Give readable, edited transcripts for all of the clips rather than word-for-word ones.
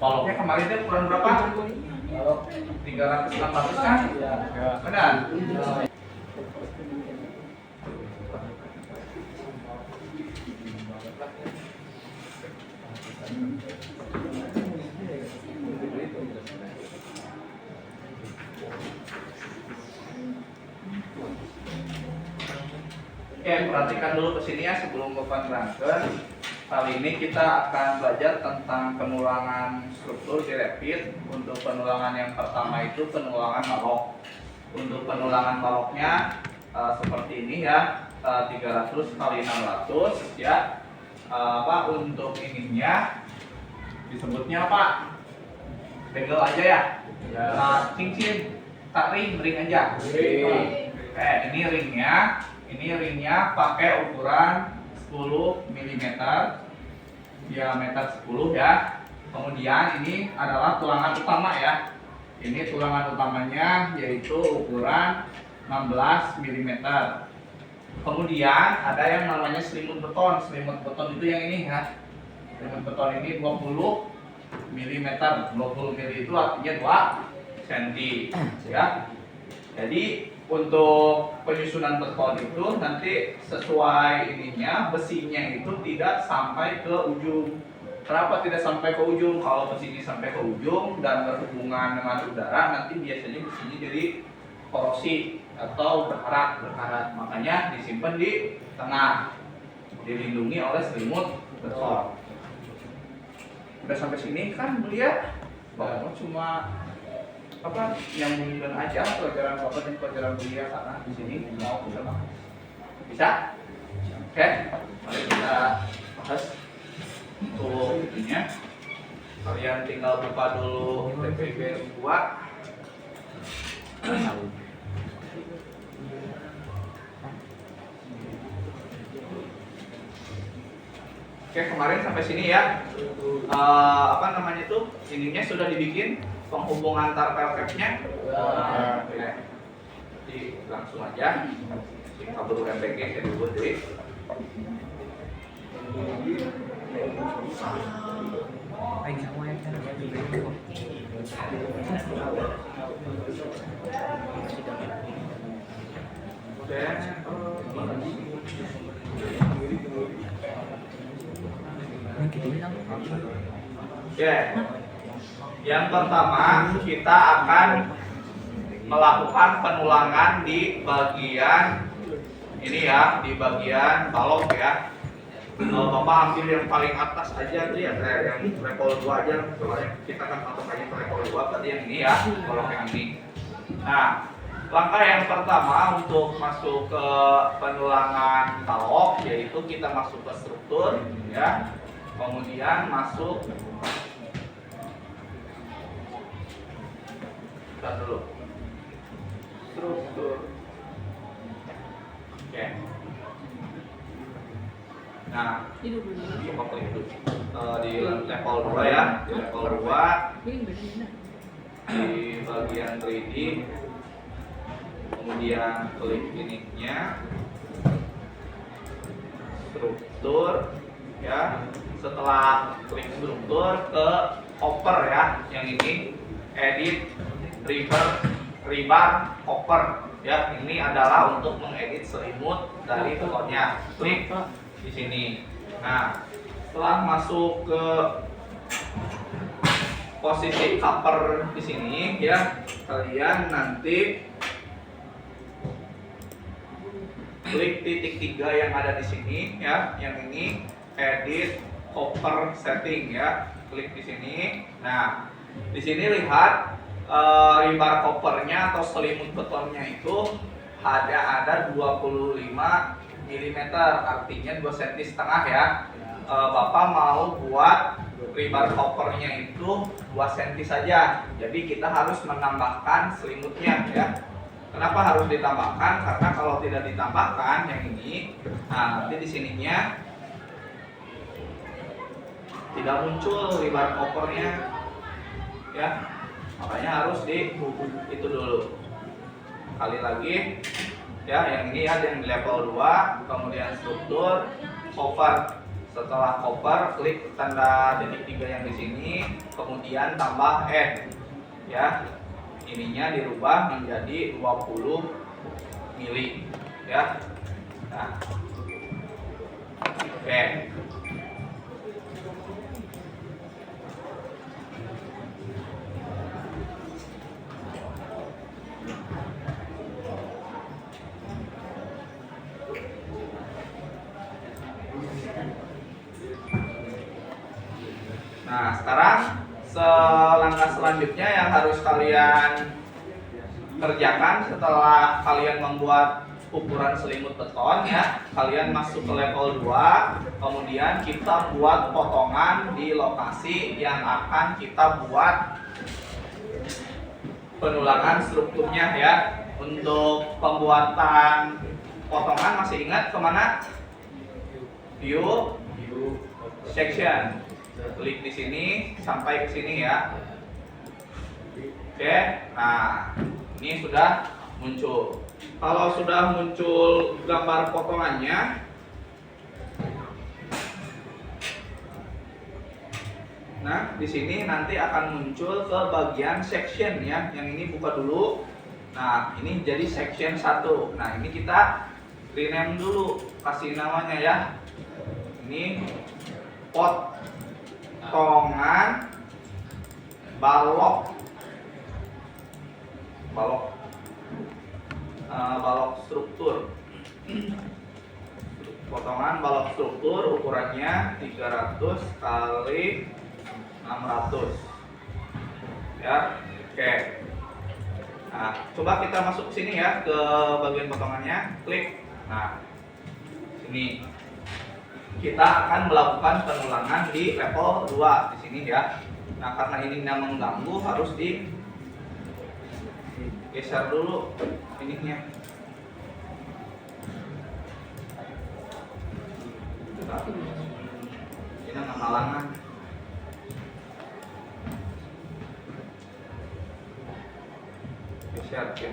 Baloknya kemarin itu ukuran berapa? 316 kan? Benar? Oke, perhatikan dulu ke sini ya sebelum Bapak terangkan. Kali ini kita akan belajar tentang penulangan struktur di Rapid. Untuk penulangan yang pertama itu penulangan balok. Untuk penulangan baloknya seperti ini ya, 300 kali 600 ya. Untuk ininya disebutnya apa? Begel aja ya. Cincin, tak ring aja. Ini ringnya. Ini ringnya pakai ukuran 10 mm, diameter 10 ya. Kemudian ini adalah tulangan utama ya. Ini tulangan utamanya yaitu ukuran 16 mm. Kemudian ada yang namanya selimut beton. Selimut beton itu yang ini ya. Selimut beton ini 20 mm. 20 mm itu artinya 2 cm ya. Jadi untuk penyusunan beton itu nanti sesuai ininya, besinya itu tidak sampai ke ujung. Kenapa tidak sampai ke ujung? Kalau besinya sampai ke ujung dan berhubungan dengan udara, nanti biasanya besinya jadi korosi atau berkarat. Makanya disimpan di tengah, dilindungi oleh selimut beton. Udah sampai sini kan melihat bahwa cuma nyambungkan aja pelajaran Bapak dan pelajaran kuliah karena di sini mau bisa banget. Bisa? Oke, mari kita bahas untuk ininya. Kalian tinggal buka dulu TPB 2. Oke, kemarin sampai sini ya. Ininya sudah dibikin penghubung antar pelkepnya. Jadi langsung aja kabel MPG ke dulu deh. Oke. Yang pertama kita akan melakukan penulangan di bagian ini ya, di bagian balok ya. Bapak ambil yang paling atas aja tuh ya, yang level 2 aja. Soalnya kita kan masuk aja ke level 2 berarti yang ini ya, balok yang ini. Nah, langkah yang pertama untuk masuk ke penulangan balok yaitu kita masuk ke struktur ya. Kemudian masuk dulu struktur. Oke. Nah, coba klik dulu di level 2 ya, di level 2 di bagian 3D, kemudian klik ininya struktur ya. Setelah klik struktur ke oper ya, yang ini edit rebar oper ya. Ini adalah untuk mengedit selimut dari betonnya. Klik di sini. Nah, setelah masuk ke posisi cover di sini ya, kalian nanti klik titik 3 yang ada di sini ya, yang ini edit cover setting ya. Klik di sini. Nah, di sini lihat rebar covernya atau selimut betonnya itu ada 25 mm, artinya 2,5 cm ya. Bapak mau buat rebar covernya itu 2 cm saja. Jadi kita harus menambahkan selimutnya ya. Kenapa harus ditambahkan? Karena kalau tidak ditambahkan yang ini, nah nanti di sininya tidak muncul rebar covernya ya. Makanya harus di itu dulu. Kali lagi ya, yang ini ya, yang level 2, kemudian struktur, cover Setelah cover, klik tanda titik 3 yang di sini, kemudian tambah N. Ya, ininya dirubah menjadi 20 mili. Ya, nah, oke. Nah, sekarang langkah selanjutnya yang harus kalian kerjakan setelah kalian membuat ukuran selimut beton ya, kalian masuk ke level 2, kemudian kita buat potongan di lokasi yang akan kita buat penulangan strukturnya ya. Untuk pembuatan potongan masih ingat kemana? View section. Klik di sini sampai ke sini ya. Oke, nah ini sudah muncul. Kalau sudah muncul gambar potongannya, nah di sini nanti akan muncul ke bagian section ya. Yang ini buka dulu. Nah ini jadi section 1. Nah ini kita rename dulu, kasih namanya ya. Ini potongan balok struktur. Potongan balok struktur ukurannya 300 kali 600 ya. Oke, nah coba kita masuk ke sini ya, ke bagian potongannya, klik. Nah sini kita akan melakukan penulangan di level 2 di sini ya. Nah karena ini mengganggu, harus digeser dulu ininya. Ini menghalangan. Geser ya.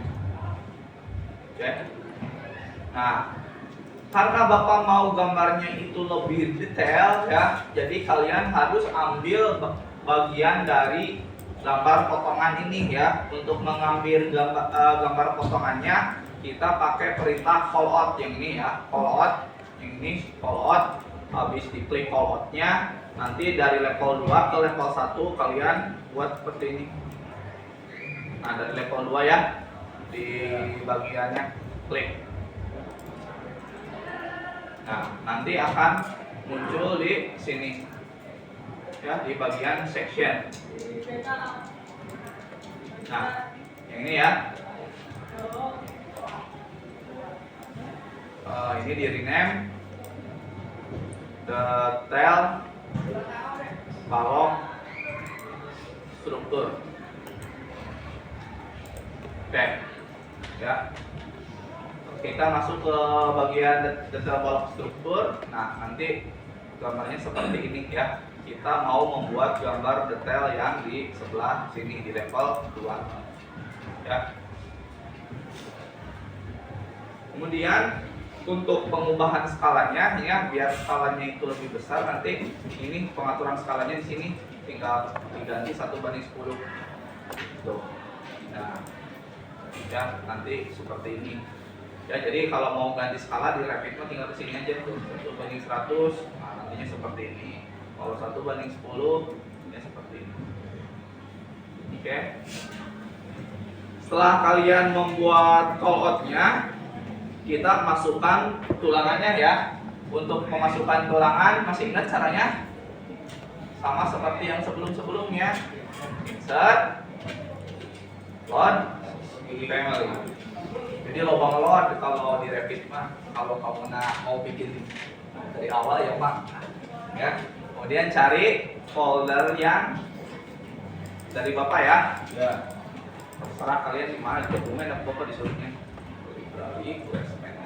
Oke. Nah, karena Bapak mau gambarnya itu lebih detail ya, jadi kalian harus ambil bagian dari gambar potongan ini ya. Untuk mengambil gambar potongannya, kita pakai perintah call out yang ini ya, call out. Yang ini call out. Habis diklik call out-nya, nanti dari level 2 ke level 1 kalian buat seperti ini. Nah, dari level 2 ya, di bagiannya klik. Nah, nanti akan muncul di sini ya, di bagian section. Nah, yang ini ya. Ini di rename detail balok struktur. Oke ya, kita masuk ke bagian detail balok struktur. Nah nanti gambarnya seperti ini ya. Kita mau membuat gambar detail yang di sebelah sini di level 2 ya. Kemudian untuk pengubahan skalanya ya, biar skalanya itu lebih besar, nanti ini pengaturan skalanya di sini tinggal diganti 1:10. Tuh. Nah, ya nanti seperti ini. Ya, jadi kalau mau ganti skala di Revit tinggal ke sini aja tuh, 1:100. Nah, nantinya seperti ini. Kalau 1:10 ya seperti ini. Oke. Setelah kalian membuat call out-nya, kita masukkan tulangannya ya. Untuk memasukkan tulangan, masih ingat caranya? Sama seperti yang sebelum-sebelumnya. Insert, load, family. Jadi lubang load kalau di Revit mah, kalau kamu mau bikin dari awal ya Pak. Ya. Kemudian cari folder yang dari Bapak ya. Ya. Terserah kalian di mana dokumen dan Bapak disuruhnya.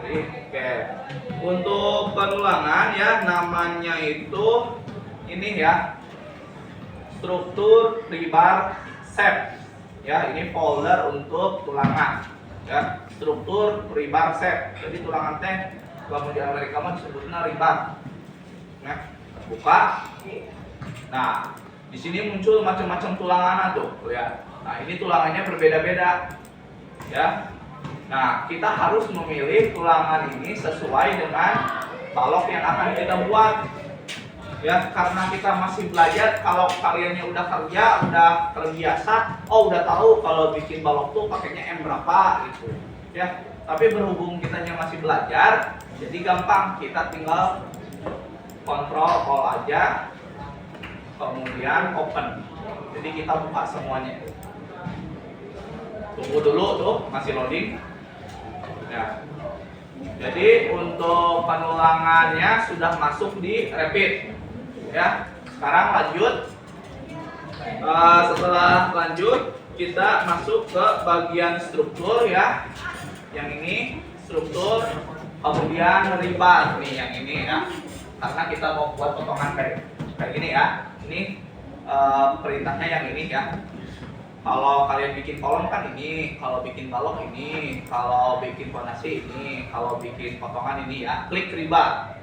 Oke, untuk penulangan ya, namanya itu ini ya, struktur rebar shape ya. Ini folder untuk tulangan ya, struktur rebar shape. Jadi tulangan teh kalau di Amerika mah disebutnya rebar ya. buka. Nah, di sini muncul macam-macam tulangan tuh, lihat. Nah, ini tulangannya berbeda-beda, ya. Nah, kita harus memilih tulangan ini sesuai dengan balok yang akan kita buat. Ya, karena kita masih belajar, kalau kaliannya udah kerja, udah terbiasa, udah tahu kalau bikin balok tuh pakainya M berapa gitu. Ya, tapi berhubung kitanya masih belajar, jadi gampang, kita tinggal kontrol all aja. Kemudian open, jadi kita buka semuanya. Tunggu dulu tuh, masih loading ya. Jadi untuk penulangannya sudah masuk di Rapid ya. Sekarang lanjut. Setelah lanjut, kita masuk ke bagian struktur ya. Yang ini struktur, kemudian rebar nih yang ini ya, karena kita mau buat potongan kayak gini ya. Ini perintahnya yang ini ya. Kalau kalian bikin kolom kan ini, kalau bikin balok ini, kalau bikin fondasi ini, kalau bikin potongan ini ya. Klik rebar.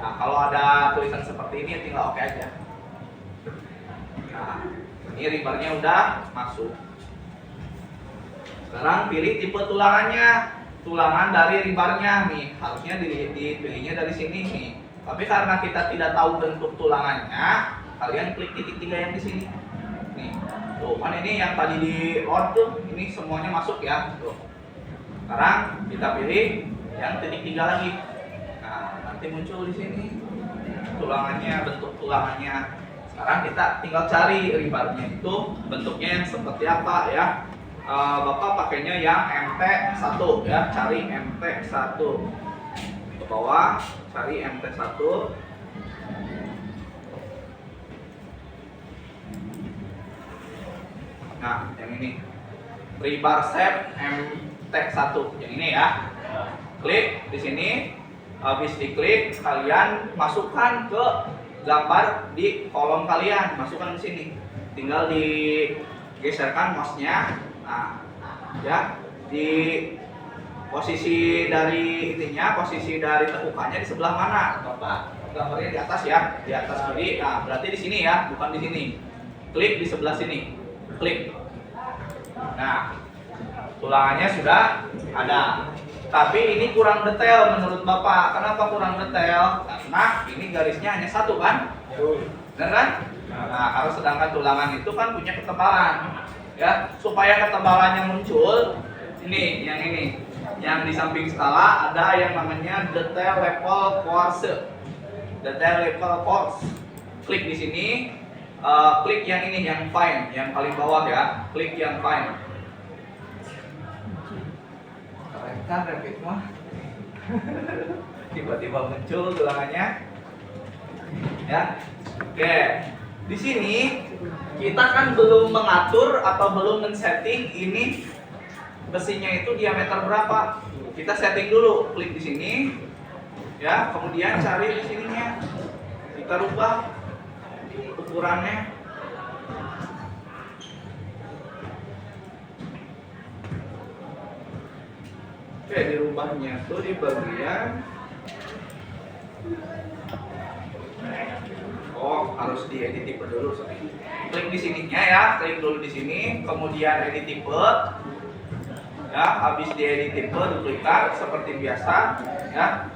Nah, kalau ada tulisan seperti ini tinggal oke aja. Nah, ini rebarnya udah masuk. Sekarang pilih tipe tulangannya. Tulangan dari rebarnya nih, harusnya dipilihnya dari sini nih. Tapi karena kita tidak tahu bentuk tulangannya, kalian klik titik 3 yang di sini. Nih, tuh kan ini yang tadi di load tuh, ini semuanya masuk ya. Tuh. Sekarang kita pilih yang titik 3 lagi. Nah, nanti muncul di sini tulangannya, bentuk tulangannya. Sekarang kita tinggal cari rebarnya itu bentuknya yang seperti apa ya. Bapak pakainya yang MT1 ya, cari MT1 ke bawah, cari MT1. Nah, yang ini rebar shape MT1 yang ini ya. Klik di sini, habis diklik kalian masukkan ke gambar di kolom kalian, masukkan di sini. Tinggal digeserkan mouse-nya. Nah, ya, di posisi dari ininya, posisi dari tekukannya di sebelah mana? Bapak gambarnya di atas ya, di atas kiri. Nah, berarti di sini ya, bukan di sini. Klik di sebelah sini. Klik. Nah, tulangannya sudah ada. Tapi ini kurang detail menurut Bapak. Kenapa kurang detail? Karena ini garisnya hanya satu kan? Benar kan? Nah, kalau sedangkan tulangan itu kan punya ketebalan. Ya, supaya ketebalannya muncul, ini, yang di samping skala ada yang namanya detail level force. Detail level force. Klik di sini, klik yang ini, yang fine, yang paling bawah ya. Klik yang fine. Keren kan Rapid mah? Tiba-tiba muncul tulangannya. Ya, oke. Di sini kita kan belum mengatur atau belum men-setting ini besinya itu diameter berapa. Kita setting dulu, klik di sini, ya, kemudian cari di sininya, kita rubah ukurannya. Oke, dirubahnya tuh di bagian. Harus diedit tipe dulu. Klik di sininya ya, klik dulu di sini, kemudian edit tipe. Ya, habis diedit tipe diklikkan seperti biasa ya.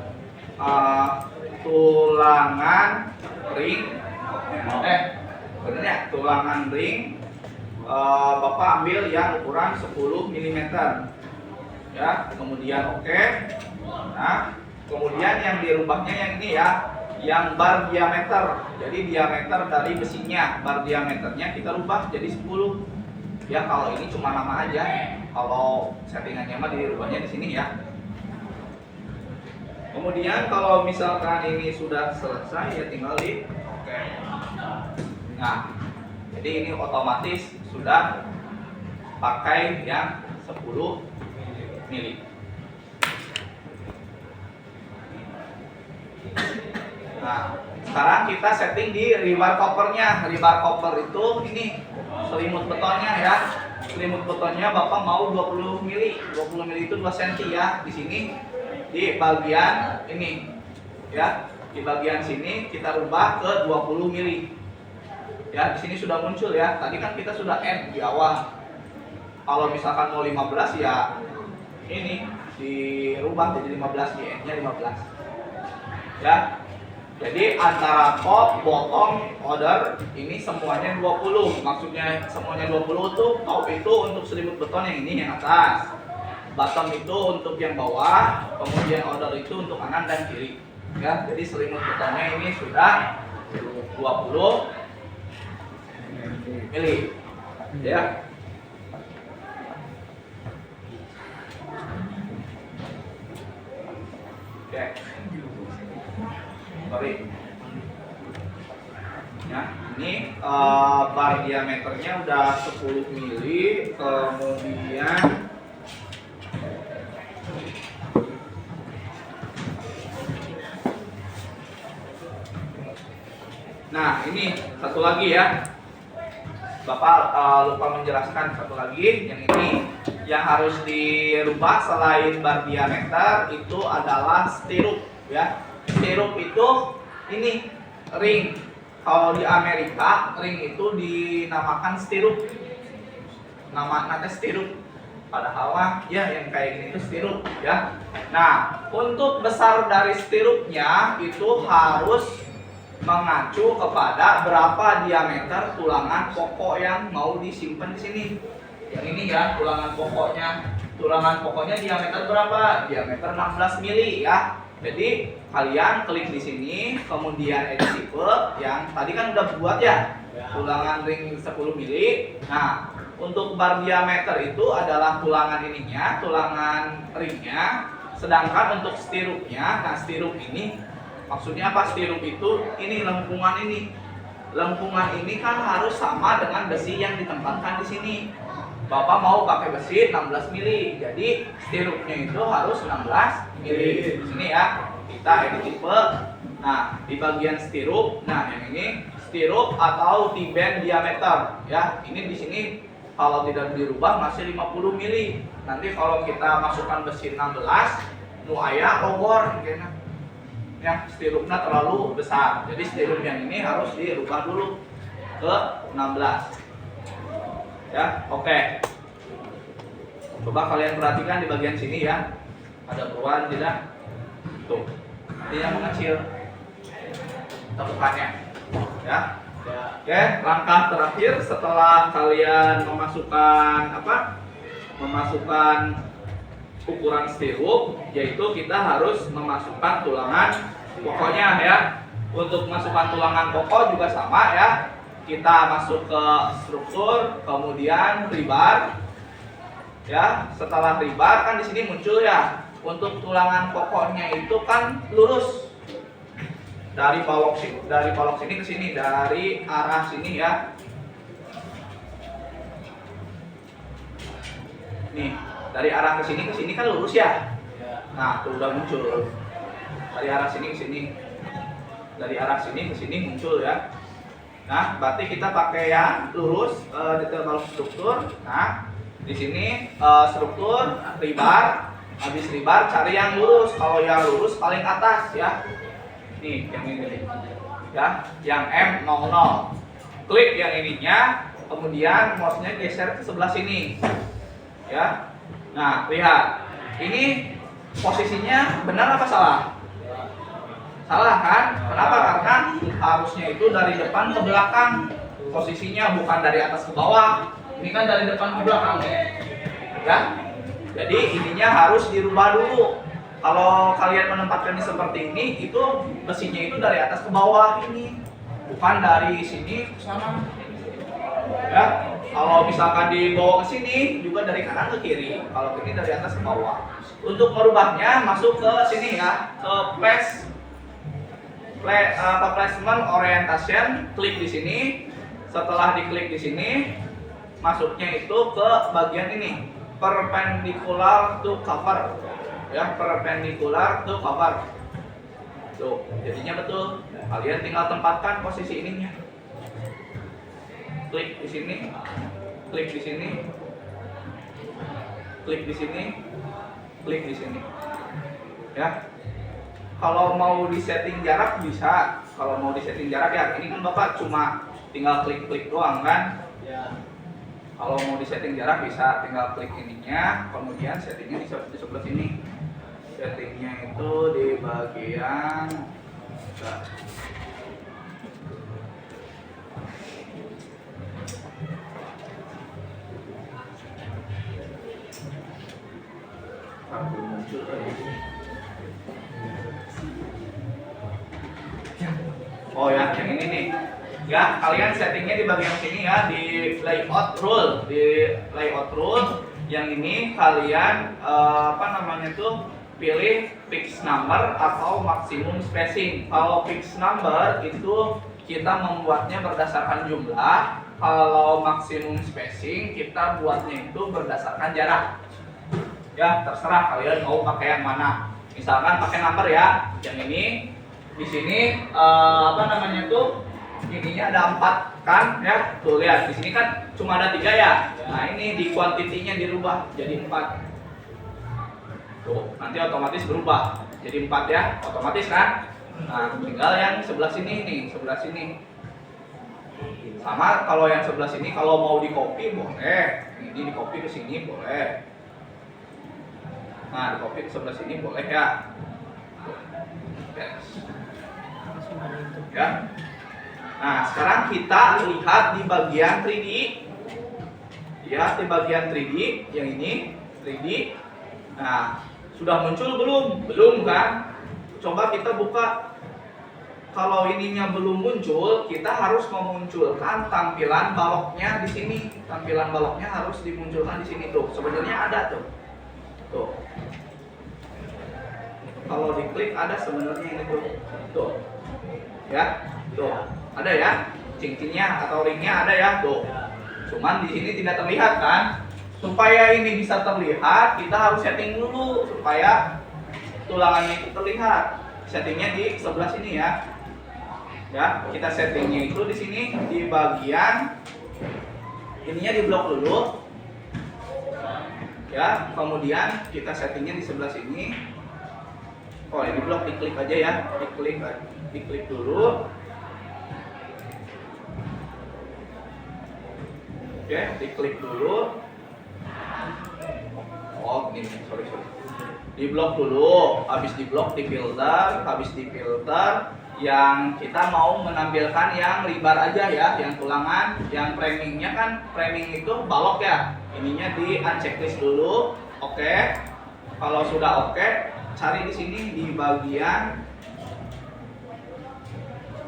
Tulangan ring. Bener ya, tulangan ring. Bapak ambil yang ukuran 10 mm. Ya, kemudian oke. Nah, kemudian yang dirubahnya yang ini ya, yang bar diameter. Jadi diameter dari besinya, bar diameternya kita rubah jadi 10. Ya, kalau ini cuma nama aja. Kalau settingannya mah dirubahnya di sini ya. Kemudian kalau misalkan ini sudah selesai ya tinggal di oke. Nah, jadi ini otomatis sudah pakai yang 10 mili. Nah, sekarang kita setting di rebar covernya. Rebar cover itu ini selimut betonnya ya. Selimut betonnya Bapak mau 20 mili. 20 mili itu 2 cm ya. Di sini di bagian ini ya. di bagian sini kita rubah ke 20 mili. Ya, di sini sudah muncul ya. Tadi kan kita sudah N di awal. Kalau misalkan mau 15 ya ini dirubah jadi 15, di N-nya 15. Ya. Jadi antara top, bottom, order ini semuanya 20. Maksudnya semuanya 20 tuh top itu untuk selimut beton yang ini yang atas. Bottom itu untuk yang bawah, kemudian order itu untuk kanan dan kiri. Ya, jadi selimut betonnya ini sudah 20 mili. Ya. Oke. Sorry. Ya, ini bar diameternya udah 10 mili, kemudian nah ini satu lagi ya, Bapak lupa menjelaskan satu lagi, yang ini yang harus dirubah selain bar diameter itu adalah stirrup ya. Stirrup itu ini ring. Kalau di Amerika ring itu dinamakan stirrup. Namanya stirrup. Padahal mah ya yang kayak gini itu stirrup ya. Nah, untuk besar dari stirrupnya itu harus mengacu kepada berapa diameter tulangan pokok yang mau disimpan di sini. Yang ini ya tulangan pokoknya. Tulangan pokoknya diameter berapa? Diameter 16 mili ya. Jadi kalian klik di sini, kemudian edit tipe yang tadi kan udah buat ya, tulangan ring 10 mili. Nah, untuk bar diameter itu adalah tulangan ininya, tulangan ringnya. Sedangkan untuk stirrupnya, nah stirrup ini maksudnya apa? Stirrup itu ini lengkungan ini. Lengkungan ini kan harus sama dengan besi yang ditempatkan di sini. Bapak mau pakai besi 16 mili, jadi stirrupnya itu harus 16 mili. Di sini ya, kita edit tipe. Nah, di bagian stirrup, nah yang ini stirrup atau T-band diameter ya. Ini di sini kalau tidak dirubah masih 50 mili. Nanti kalau kita masukkan besi 16, nu aya logor kayaknya. Ya, stirrupnya terlalu besar. Jadi stirrup yang ini harus dirubah dulu ke 16. Ya, oke. Coba kalian perhatikan di bagian sini ya. Ada perubahan tidak? Tuh. Artinya mengecil tepukannya. Ya. Oke, langkah terakhir setelah kalian memasukkan apa? Memasukkan ukuran stirrup, yaitu kita harus memasukkan tulangan pokoknya ya. Untuk memasukkan tulangan pokok juga sama ya. Kita masuk ke struktur, kemudian rebar. Ya, setelah rebar kan di sini muncul ya. Untuk tulangan pokoknya itu kan lurus. Dari balok sini ke sini, dari arah sini ya. Nih, dari arah ke sini kan lurus ya. Nah, tuh udah muncul. Dari arah sini ke sini. Dari arah sini ke sini muncul ya. Nah, berarti kita pakai yang lurus, detail balok struktur. Nah, di sini struktur, rebar, habis rebar cari yang lurus. Kalau yang lurus paling atas ya. Nih, yang ini. Ya, yang M00. Klik yang ininya, kemudian mouse-nya geser ke sebelah sini. Ya. Nah, lihat. Ini posisinya benar apa salah? Salah kan? Kenapa? Karena harusnya itu dari depan ke belakang posisinya, bukan dari atas ke bawah. Ini kan dari depan ke belakang ya. Jadi ininya harus dirubah dulu. Kalau kalian menempatkannya seperti ini, itu besinya itu dari atas ke bawah ini, bukan dari sini ke sana. Ya. Kalau misalkan dibawa ke sini juga dari kanan ke kiri. Kalau ini dari atas ke bawah. Untuk merubahnya masuk ke sini ya, ke placement orientation, klik di sini. Setelah diklik di sini, masuknya itu ke bagian ini, perpendicular to cover. Ya, perpendicular to cover. Tuh, jadinya betul. Kalian tinggal tempatkan posisi ininya. Klik di sini, klik di sini, klik di sini, klik di sini. Ya. Kalau mau disetting jarak bisa. Kalau mau disetting jarak ya, ini kan Bapak cuma tinggal klik-klik doang kan? Ya. Kalau mau disetting jarak bisa tinggal klik ininya, kemudian settingnya di sebelah sini. Settingnya itu di bagian oh ya, yang ini nih. Ya, kalian settingnya di bagian sini ya, di layout rule. Di layout rule yang ini kalian pilih fixed number atau maximum spacing. Kalau fixed number itu kita membuatnya berdasarkan jumlah. Kalau maximum spacing kita buatnya itu berdasarkan jarak. Ya, terserah kalian mau pakai yang mana. Misalkan pakai number ya. Yang ini di sini ininya ada 4 kan ya. Tuh lihat, di sini kan cuma ada 3 ya. Nah, ini di kuantitinya dirubah jadi 4. Tuh, nanti otomatis berubah jadi 4 ya, otomatis kan. Nah, tinggal yang sebelah sini nih, sebelah sini. Sama kalau yang sebelah sini kalau mau di copy boleh. Ini di copy ke sini boleh. Nah, di copy ke sebelah sini boleh ya. Yes. Ya. Nah, sekarang kita lihat di bagian 3D. Ya, di bagian 3D yang ini 3D. Nah, sudah muncul belum? Belum kan? Coba kita buka. Kalau ininya belum muncul, kita harus memunculkan tampilan baloknya di sini. Tampilan baloknya harus dimunculkan di sini tuh. Sebenarnya ada tuh. Tuh. Kalau diklik ada sebenarnya ini tuh. Tuh. Ya, tuh. Ada ya? Cincinnya atau ringnya ada ya? Tuh. Cuman di sini tidak terlihat kan? Supaya ini bisa terlihat, kita harus setting dulu supaya tulangannya itu terlihat. Settingnya di sebelah sini ya. Ya, kita settingnya itu di sini di bagian ininya di blok dulu. Ya, kemudian kita settingnya di sebelah sini. Oh, ini blok diklik aja ya, diklik dulu. Oke, diklik dulu. Oh, ini sorry. Di blok dulu, habis di blok di filter, habis di filter yang kita mau menampilkan yang lebar aja ya, yang tulangan, yang framingnya kan framing itu balok ya. Ininya di unchecklist dulu. Oke. Kalau sudah oke, cari di sini di bagian.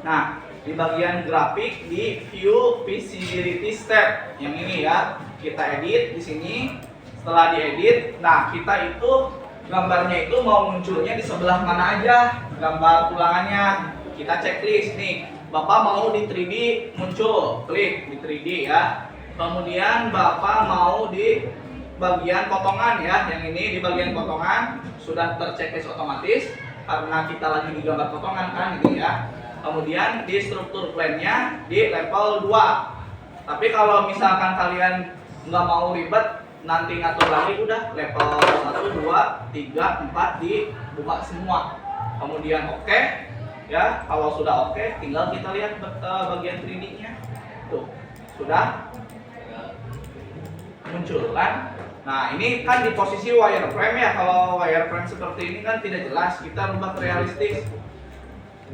Nah, di bagian grafik di view visibility step yang ini ya. Kita edit di sini. Setelah diedit, nah kita itu gambarnya itu mau munculnya di sebelah mana aja gambar tulangannya. Kita checklist nih, Bapak mau di 3D muncul, klik di 3D ya. Kemudian Bapak mau di bagian potongan ya, yang ini di bagian potongan sudah terchecklist otomatis karena kita lagi di gambar potongan kan ini ya. Kemudian di struktur plan-nya di level 2. Tapi kalau misalkan kalian nggak mau ribet, nanti ngatur lagi udah level 1, 2, 3, 4 dibuka semua. Kemudian oke. Ya, kalau sudah oke, tinggal kita lihat bagian 3D-nya. Tuh, sudah muncul kan? Nah, ini kan di posisi wireframe ya. Kalau wireframe seperti ini kan tidak jelas, kita rubah ke realistis.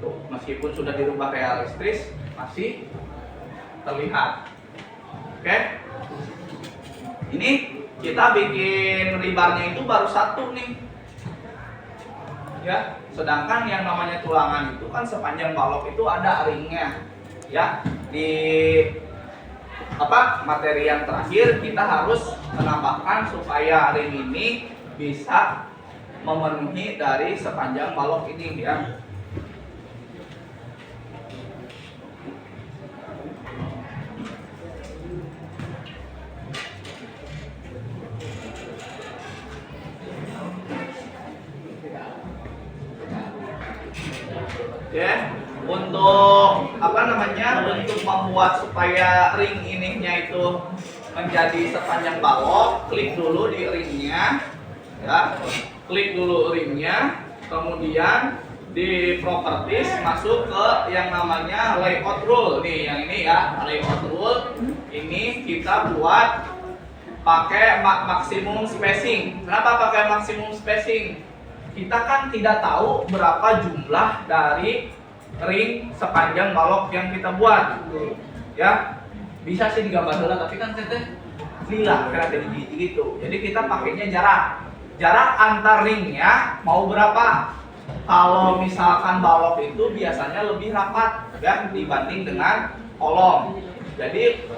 Tuh, meskipun sudah dirubah realistis, masih terlihat. Oke? Ini kita bikin lebarnya itu baru 1 nih. Ya, sedangkan yang namanya tulangan itu kan sepanjang balok itu ada ringnya. Ya, di materi yang terakhir kita harus menambahkan supaya ring ini bisa memenuhi dari sepanjang balok ini ya. Ya, untuk untuk membuat supaya ring ininya itu menjadi sepanjang balok, klik dulu di ringnya, ya, klik dulu ringnya, kemudian di properties masuk ke yang namanya layout rule. Nih yang ini ya, layout rule. Ini kita buat pakai maksimum spacing. Kenapa pakai maksimum spacing? Kita kan tidak tahu berapa jumlah dari ring sepanjang balok yang kita buat. Ya, bisa sih digambar dulu, tapi kan teteh lila kayak gitu. Jadi kita pakainya jarak antar ringnya mau berapa? Kalau misalkan balok itu biasanya lebih rapat ya dibanding dengan kolom. Jadi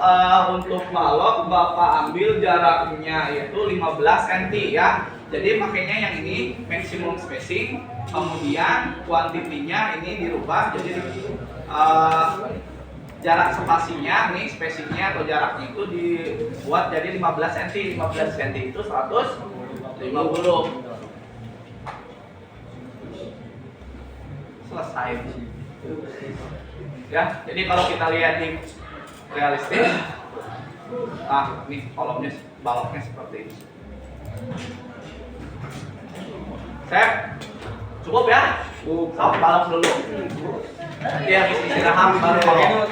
untuk balok Bapak ambil jaraknya itu 15 cm ya. Jadi makanya yang ini maximum spacing, kemudian kuantitinya ini dirubah jadi jarak spasinya nih, spacingnya atau jaraknya itu dibuat jadi 15 cm. 15 cm itu 150. Selesai ya. Jadi kalau kita lihat di realistis, nih kolomnya baloknya seperti ini. Sep, cukup ya? Cukup. Balok dulu. Dia habis istirahat baru balok.